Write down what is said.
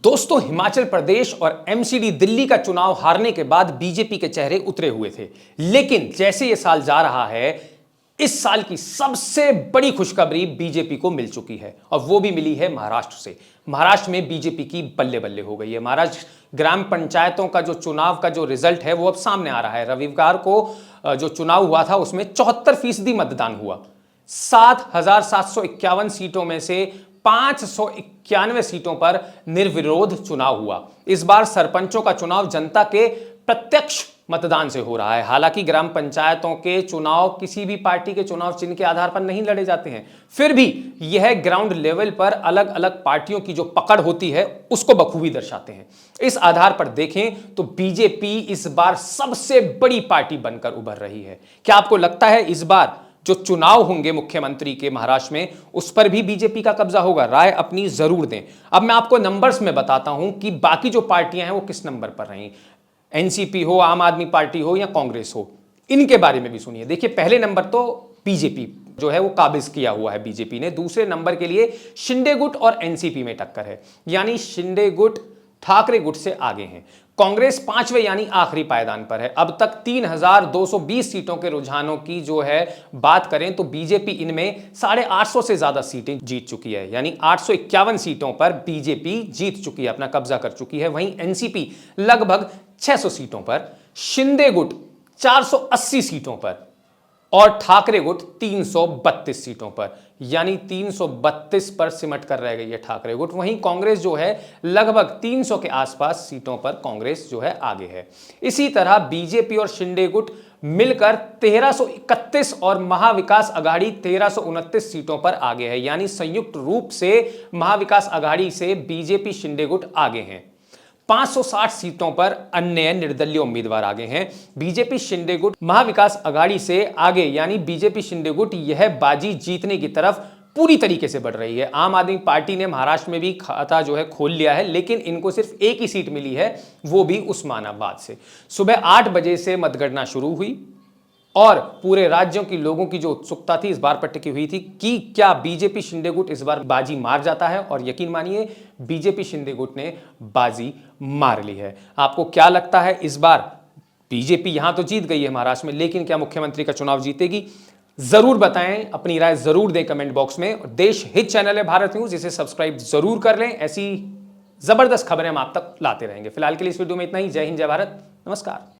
दोस्तों, हिमाचल प्रदेश और एमसीडी दिल्ली का चुनाव हारने के बाद बीजेपी के चेहरे उतरे हुए थे। लेकिन जैसे ये साल जा रहा है, इस साल की सबसे बड़ी खुशखबरी बीजेपी को मिल चुकी है और वो भी मिली है महाराष्ट्र से। महाराष्ट्र में बीजेपी की बल्ले बल्ले हो गई है। महाराष्ट्र ग्राम पंचायतों का जो चुनाव का जो रिजल्ट है वो अब सामने आ रहा है। रविवार को जो चुनाव हुआ था उसमें 74% मतदान हुआ। 7,751 सीटों में से 591 सीटों पर निर्विरोध चुनाव हुआ। इस बार सरपंचों का चुनाव जनता के प्रत्यक्ष मतदान से हो रहा है। हालांकि ग्राम पंचायतों के चुनाव किसी भी पार्टी के चुनाव चिन्ह के आधार पर नहीं लड़े जाते हैं, फिर भी यह ग्राउंड लेवल पर अलग अलग पार्टियों की जो पकड़ होती है उसको बखूबी दर्शाते हैं। इस आधार पर देखें तो बीजेपी इस बार सबसे बड़ी पार्टी बनकर उभर रही है। क्या आपको लगता है इस बार जो चुनाव होंगे मुख्यमंत्री के महाराष्ट्र में, उस पर भी बीजेपी का कब्जा होगा? राय अपनी जरूर दें। अब मैं आपको नंबर्स में बताता हूं कि बाकी जो पार्टियां हैं वो किस नंबर पर रही। एनसीपी हो, आम आदमी पार्टी हो या कांग्रेस हो, इनके बारे में भी सुनिए। देखिए, पहले नंबर तो बीजेपी जो है वो काबिज किया हुआ है बीजेपी ने। दूसरे नंबर के लिए शिंदे गुट और एनसीपी में टक्कर है, यानी शिंदे गुट ठाकरे गुट से आगे हैं। कांग्रेस 5वें यानी आखिरी पायदान पर है। अब तक 3,220 सीटों के रुझानों की जो है बात करें तो बीजेपी इनमें 850 से ज्यादा सीटें जीत चुकी है, यानी 851 सीटों पर बीजेपी जीत चुकी है, अपना कब्जा कर चुकी है। वहीं एनसीपी लगभग 600 सीटों पर, शिंदे गुट 480 सीटों पर और ठाकरे गुट 332 सीटों पर, यानी 332 पर सिमट कर रह गई है ठाकरे गुट। वहीं कांग्रेस जो है लगभग 300 के आसपास सीटों पर कांग्रेस जो है आगे है। इसी तरह बीजेपी और शिंदे गुट मिलकर 1331 और महाविकास अघाड़ी 1329 सीटों पर आगे है, यानी संयुक्त रूप से महाविकास अघाड़ी से बीजेपी शिंदे गुट आगे हैं। 560 सीटों पर अन्य निर्दलीय उम्मीदवार आगे हैं। बीजेपी शिंदे गुट महाविकास अघाड़ी से आगे, यानी बीजेपी शिंदे गुट यह बाजी जीतने की तरफ पूरी तरीके से बढ़ रही है। आम आदमी पार्टी ने महाराष्ट्र में भी खाता जो है खोल लिया है, लेकिन इनको सिर्फ एक ही सीट मिली है, वो भी उस्मानाबाद से। सुबह 8 बजे से मतगणना शुरू हुई और पूरे राज्यों की लोगों की जो उत्सुकता थी इस बार पर टिकी हुई थी कि क्या बीजेपी शिंदे गुट इस बार बाजी मार जाता है, और यकीन मानिए बीजेपी शिंदे गुट ने बाजी मार ली है। आपको क्या लगता है इस बार बीजेपी यहां तो जीत गई है महाराष्ट्र में, लेकिन क्या मुख्यमंत्री का चुनाव जीतेगी? जरूर बताएं, अपनी राय जरूर दें कमेंट बॉक्स में। देश हित चैनल है भारत न्यूज, इसे सब्सक्राइब जरूर कर लें। ऐसी जबरदस्त खबरें हम आप तक लाते रहेंगे। फिलहाल के लिए इस वीडियो में इतना ही। जय हिंद, जय भारत, नमस्कार।